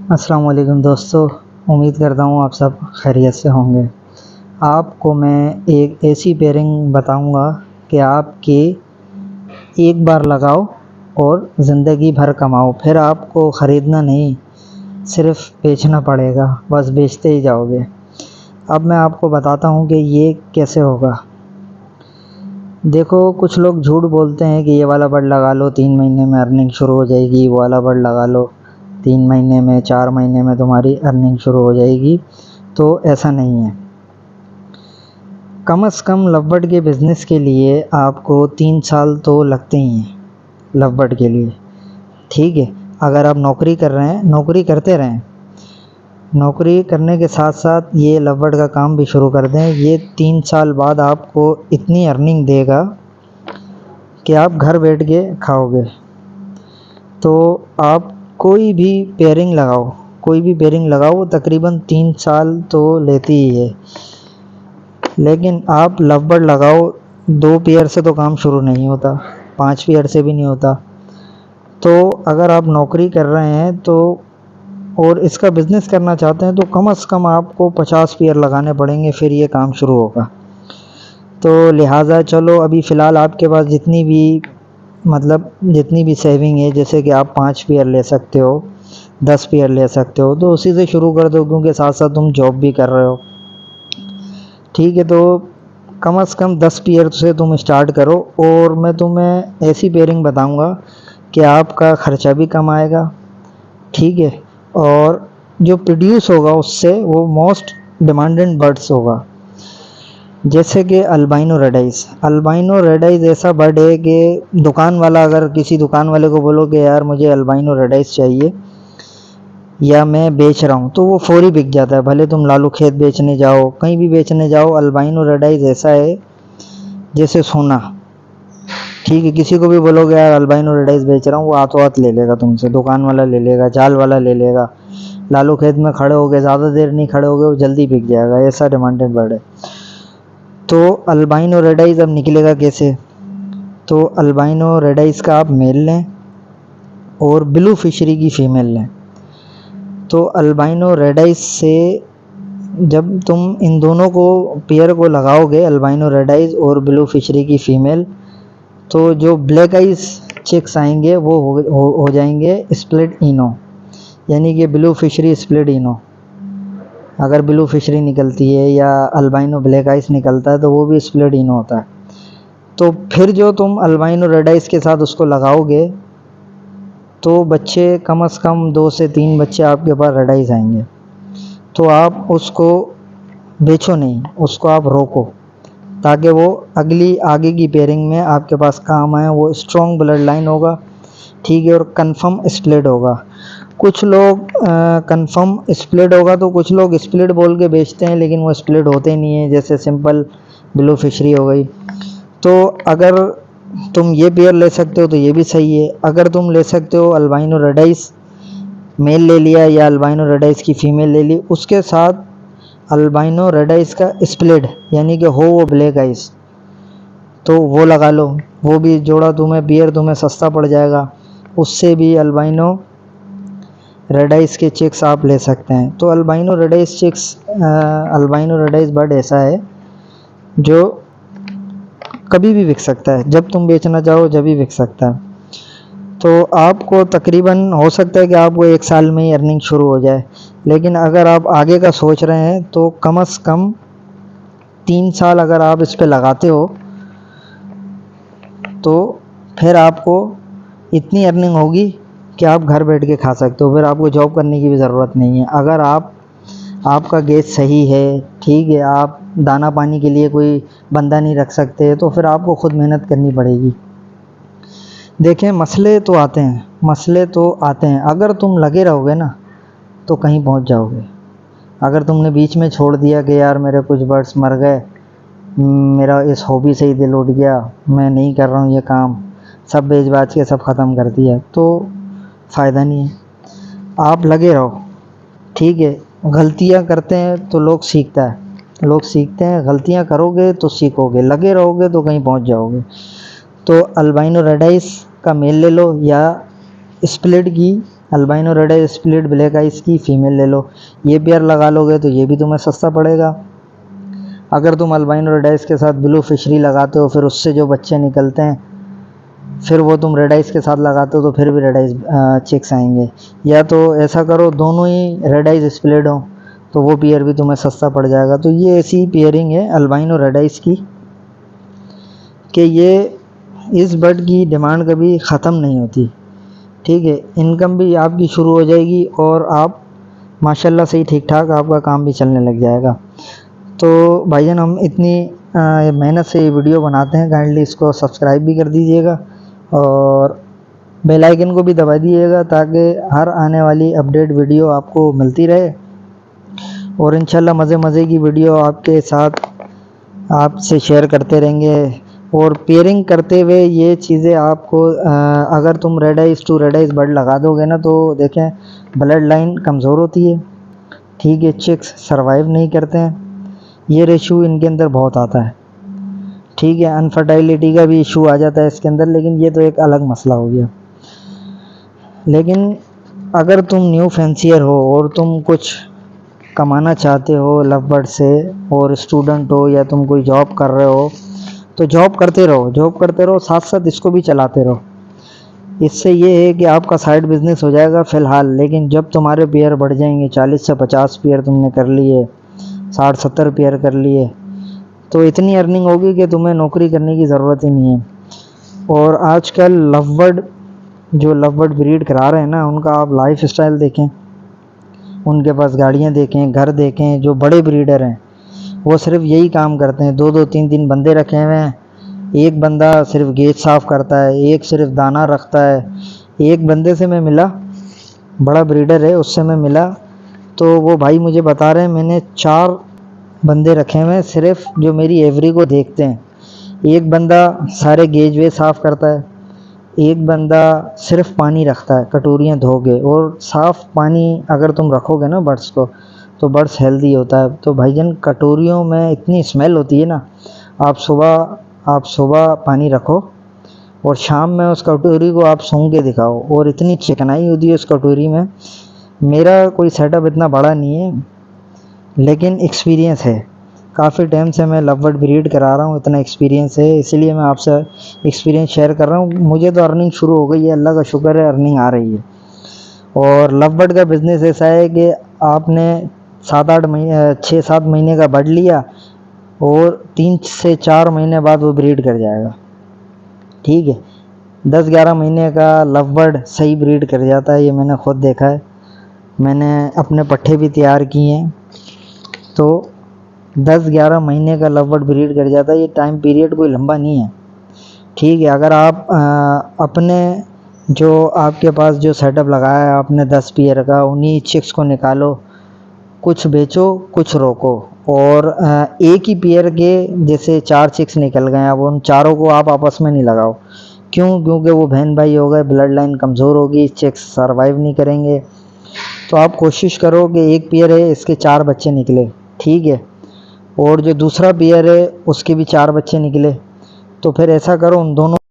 अस्सलाम वालेकुम दोस्तों, उम्मीद करता हूँ आप सब खैरियत से होंगे। आपको मैं एक ऐसी पेयरिंग बताऊँगा कि आपकी एक बार लगाओ और ज़िंदगी भर कमाओ। फिर आपको ख़रीदना नहीं, सिर्फ़ बेचना पड़ेगा, बस बेचते ही जाओगे। अब मैं आपको बताता हूँ कि ये कैसे होगा। देखो, कुछ लोग झूठ बोलते हैं कि ये वाला बर्ड लगा लो 3 महीने में अर्निंग शुरू हो जाएगी, वो वाला बर्ड लगा लो 3 महीने में 4 महीने में तुम्हारी अर्निंग शुरू हो जाएगी। तो ऐसा नहीं है। कम से कम लवबर्ड के बिज़नेस के लिए आपको 3 साल तो लगते ही हैं लवबर्ड के लिए, ठीक है। अगर आप नौकरी कर रहे हैं, नौकरी करते रहें, नौकरी करने के साथ साथ ये लवबर्ड का काम भी शुरू कर दें। ये 3 साल बाद आपको इतनी अर्निंग देगा कि आप घर बैठ के खाओगे। तो आप कोई भी पेयरिंग लगाओ, कोई भी पेयरिंग लगाओ, वो तकरीबन 3 साल तो लेती ही है। लेकिन आप लवबर्ड लगाओ, 2 पेयर से तो काम शुरू नहीं होता, 5 पेयर से भी नहीं होता। तो अगर आप नौकरी कर रहे हैं तो और इसका बिज़नेस करना चाहते हैं तो कम से कम आपको 50 पेयर लगाने पड़ेंगे, फिर ये काम शुरू होगा। तो लिहाजा चलो, अभी फ़िलहाल आपके पास जितनी भी सेविंग है, जैसे कि आप 5 पेयर ले सकते हो, 10 पेयर ले सकते हो, तो उसी से शुरू कर दो, क्योंकि साथ साथ तुम जॉब भी कर रहे हो, ठीक है। तो कम से कम 10 पेयर से तुम स्टार्ट करो, और मैं तुम्हें ऐसी पेयरिंग बताऊंगा कि आपका ख़र्चा भी कम आएगा, ठीक है। और जो प्रोड्यूस होगा उससे वो मोस्ट डिमांडेड बर्ड्स होगा, जैसे कि अल्बाइनो रेड आइज़ ऐसा बर्ड है कि दुकान वाला, अगर किसी दुकान वाले को बोलो कि यार मुझे अल्बाइनो रेड आइज़ चाहिए या मैं बेच रहा हूँ, तो वो फौरी बिक जाता है। भले तुम लालू खेत बेचने जाओ, कहीं भी बेचने जाओ, अल्बाइनो रेड आइज़ ऐसा है जैसे सोना, ठीक है। किसी को भी बोलोगे यार अल्बाइनो रेड आइज़ बेच रहा हूँ, वो हाथों हाथ ले लेगा तुमसे, दुकान वाला ले लेगा, जाल वाला ले लेगा। लालू खेत में खड़े होगे, ज़्यादा देर नहीं खड़े होगे, वो जल्दी बिक जाएगा, ऐसा डिमांडेड बर्ड है। तो अल्बाइनो रेड आइज़ अब निकलेगा कैसे? तो अल्बाइनो रेड आइज़ का आप मेल लें और ब्लू फिशरी की फ़ीमेल लें। तो अल्बाइनो रेड आइज़ से जब तुम इन दोनों को पेयर को लगाओगे, अल्बाइनो रेड आइज़ और ब्लू फिशरी की फ़ीमेल, तो जो ब्लैक आइज़ चिक्स आएंगे वो हो जाएंगे स्प्लिट इनो, यानी कि ब्लू फिशरी स्प्लिट इनो। अगर ब्लू फिशरी निकलती है या अल्बाइनो ब्लैक आइज़ निकलता है तो वो भी स्प्लिट इनो होता है। तो फिर जो तुम अल्बाइनो रेड आइज़ के साथ उसको लगाओगे तो बच्चे कम से कम 2 से 3 बच्चे आपके पास रेड आइज़ आएंगे। तो आप उसको बेचो नहीं, उसको आप रोको, ताकि वो आगे की पेयरिंग में आपके पास काम आए। वो स्ट्रॉन्ग ब्लड लाइन होगा, ठीक है, और कंफर्म स्प्लिट होगा। कुछ लोग कंफर्म स्प्लिट होगा तो कुछ लोग स्प्लिट बोल के बेचते हैं, लेकिन वो स्प्लिट होते नहीं है, जैसे सिंपल ब्लू फिशरी हो गई। तो अगर तुम ये पेयर ले सकते हो तो ये भी सही है। अगर तुम ले सकते हो अल्बाइनो रेड आइज़ मेल ले लिया या अल्बाइनो रेड आइज़ की फ़ीमेल ले ली, उसके साथ अल्बाइनो रेड आइज़ का स्प्लिट, यानी कि हो वो ब्लैक आइज़, तो वो लगा लो। वो भी जोड़ा तुम्हें पेयर तुम्हें सस्ता पड़ जाएगा, उससे भी अल्बाइनो रेड आइज़ के चिक्स आप ले सकते हैं। तो अल्बाइनो रेड आइज़ बर्ड ऐसा है जो कभी भी बिक सकता है, जब तुम बेचना चाहो जब भी बिक सकता है। तो आपको तकरीबन हो सकता है कि आपको 1 साल में ही अर्निंग शुरू हो जाए, लेकिन अगर आप आगे का सोच रहे हैं तो कम से कम 3 साल अगर आप इस पे लगाते हो तो फिर आपको इतनी अर्निंग होगी कि आप घर बैठ के खा सकते हो। फिर आपको जॉब करने की भी ज़रूरत नहीं है। अगर आपका गेज सही है, ठीक है, आप दाना पानी के लिए कोई बंदा नहीं रख सकते, तो फिर आपको खुद मेहनत करनी पड़ेगी। देखें, मसले तो आते हैं। अगर तुम लगे रहोगे ना तो कहीं पहुंच जाओगे। अगर तुमने बीच में छोड़ दिया कि यार मेरे कुछ बर्ड्स मर गए, मेरा इस हॉबी से ही दिल उठ गया, मैं नहीं कर रहा हूँ ये काम, सब बेच बाच के सब ख़त्म कर दिया, तो फ़ायदा नहीं है। आप लगे रहो, ठीक है। गलतियाँ करते हैं तो लोग सीखते हैं, गलतियाँ करोगे तो सीखोगे, लगे रहोगे तो कहीं पहुंच जाओगे। तो अल्बाइनो रेड आइज़ का मेल ले लो या स्प्लिट की अल्बाइनो रेड आई स्प्लिट ब्लैक आइज की फ़ीमेल ले लो, ये पेयर लगा लोगे तो ये भी तुम्हें सस्ता पड़ेगा। अगर तुम अल्बाइनो रेड आइज के साथ ब्लू फिशरी लगाते हो, फिर उससे जो बच्चे निकलते हैं फिर वो तुम रेड आइज के साथ लगाते हो तो फिर भी रेड आइज चिक्स आएंगे। या तो ऐसा करो दोनों ही रेड आइज स्प्लिट हो तो वो पेयर भी तुम्हें सस्ता पड़ जाएगा। तो ये ऐसी पेयरिंग है अल्बाइनो रेड आइज की कि ये इस बर्ड की डिमांड कभी ख़त्म नहीं होती। ठीक है, इनकम भी आपकी शुरू हो जाएगी और आप माशाल्लाह से ही ठीक ठाक आपका काम भी चलने लग जाएगा। तो भाईजान हम इतनी मेहनत से ये वीडियो बनाते हैं, काइंडली इसको सब्सक्राइब भी कर दीजिएगा और बेल आइकन को भी दबा दीजिएगा ताकि हर आने वाली अपडेट वीडियो आपको मिलती रहे। और इंशाल्लाह मज़े की वीडियो आपके साथ आपसे शेयर करते रहेंगे। और पेयरिंग करते हुए ये चीज़ें आपको अगर तुम red eyes to red eyes bird लगा दोगे ना तो देखें ब्लड लाइन कमज़ोर होती है। ठीक है, चिक्स सरवाइव नहीं करते हैं, ये रेशू इनके अंदर बहुत आता है। ठीक है, अनफर्टाइलिटी का भी इशू आ जाता है इसके अंदर, लेकिन ये तो एक अलग मसला हो गया। लेकिन अगर तुम न्यू फैंसियर हो और तुम कुछ कमाना चाहते हो लव बर्ड से और स्टूडेंट हो या तुम कोई जॉब कर रहे हो तो जॉब करते रहो, साथ साथ इसको भी चलाते रहो। इससे ये है कि आपका साइड बिजनेस हो जाएगा फ़िलहाल, लेकिन जब तुम्हारे पेयर बढ़ जाएंगे 40 से 50 पेयर तुमने कर लिए, 60-70 पेयर कर लिए, तो इतनी अर्निंग होगी कि तुम्हें नौकरी करने की ज़रूरत ही नहीं है। और आजकल लव बर्ड ब्रीड करा रहे हैं ना, उनका आप लाइफ स्टाइल देखें, उनके पास गाड़ियाँ देखें, घर देखें। जो बड़े ब्रीडर हैं वो सिर्फ यही काम करते हैं, 2-2 3-3 बंदे रखे हुए हैं, एक बंदा सिर्फ गेट साफ़ करता है, एक सिर्फ दाना रखता है। एक बंदे से मैं मिला, बड़ा ब्रीडर है, उससे मैं मिला तो वो भाई मुझे बता रहे हैं मैंने 4 बंदे रखे हुए हैं सिर्फ जो मेरी एवरी को देखते हैं। एक बंदा सारे गेज वे साफ़ करता है, एक बंदा सिर्फ पानी रखता है कटोरियाँ धो के। और साफ़ पानी अगर तुम रखोगे ना बर्ड्स को तो बर्ड्स हेल्दी होता है। तो भाईजान कटोरियों में इतनी स्मेल होती है ना, आप सुबह पानी रखो और शाम में उस कटोरी को आप सूंघ के दिखाओ और इतनी चिकनाई होती है उस कटोरी में। मेरा कोई सेटअप इतना बड़ा नहीं है लेकिन एक्सपीरियंस है, काफ़ी टाइम से मैं लव बर्ड ब्रीड करा रहा हूँ, इतना एक्सपीरियंस है, इसलिए मैं आपसे एक्सपीरियंस शेयर कर रहा हूँ। मुझे तो अर्निंग शुरू हो गई है, अल्लाह का शुक्र है, अर्निंग आ रही है। और लव बर्ड का बिज़नेस ऐसा है कि आपने 6-7 महीने का बर्ड लिया और 3 से 4 महीने बाद वो ब्रीड कर जाएगा। ठीक है, 10-11 महीने का लव बर्ड सही ब्रीड कर जाता है, ये मैंने खुद देखा है, मैंने अपने पट्ठे भी तैयार किए हैं। तो 10-11 महीने का लव बर्ड ब्रीड कर जाता है, ये टाइम पीरियड कोई लंबा नहीं है। ठीक है, अगर आप अपने जो आपके पास जो सेटअप लगाया है आपने 10 पेयर का, उन्हीं चिक्स को निकालो, कुछ बेचो कुछ रोको। और एक ही पेयर के जैसे 4 चिक्स निकल गए, अब उन चारों को आप आपस में नहीं लगाओ। क्यों? क्योंकि वो बहन भाई हो गए, ब्लड लाइन कमज़ोर होगी, चिक्स सरवाइव नहीं करेंगे। तो आप कोशिश करो कि एक पेयर है इसके 4 बच्चे निकले, ठीक है, और जो दूसरा पेयर है उसके भी 4 बच्चे निकले, तो फिर ऐसा करो उन दोनों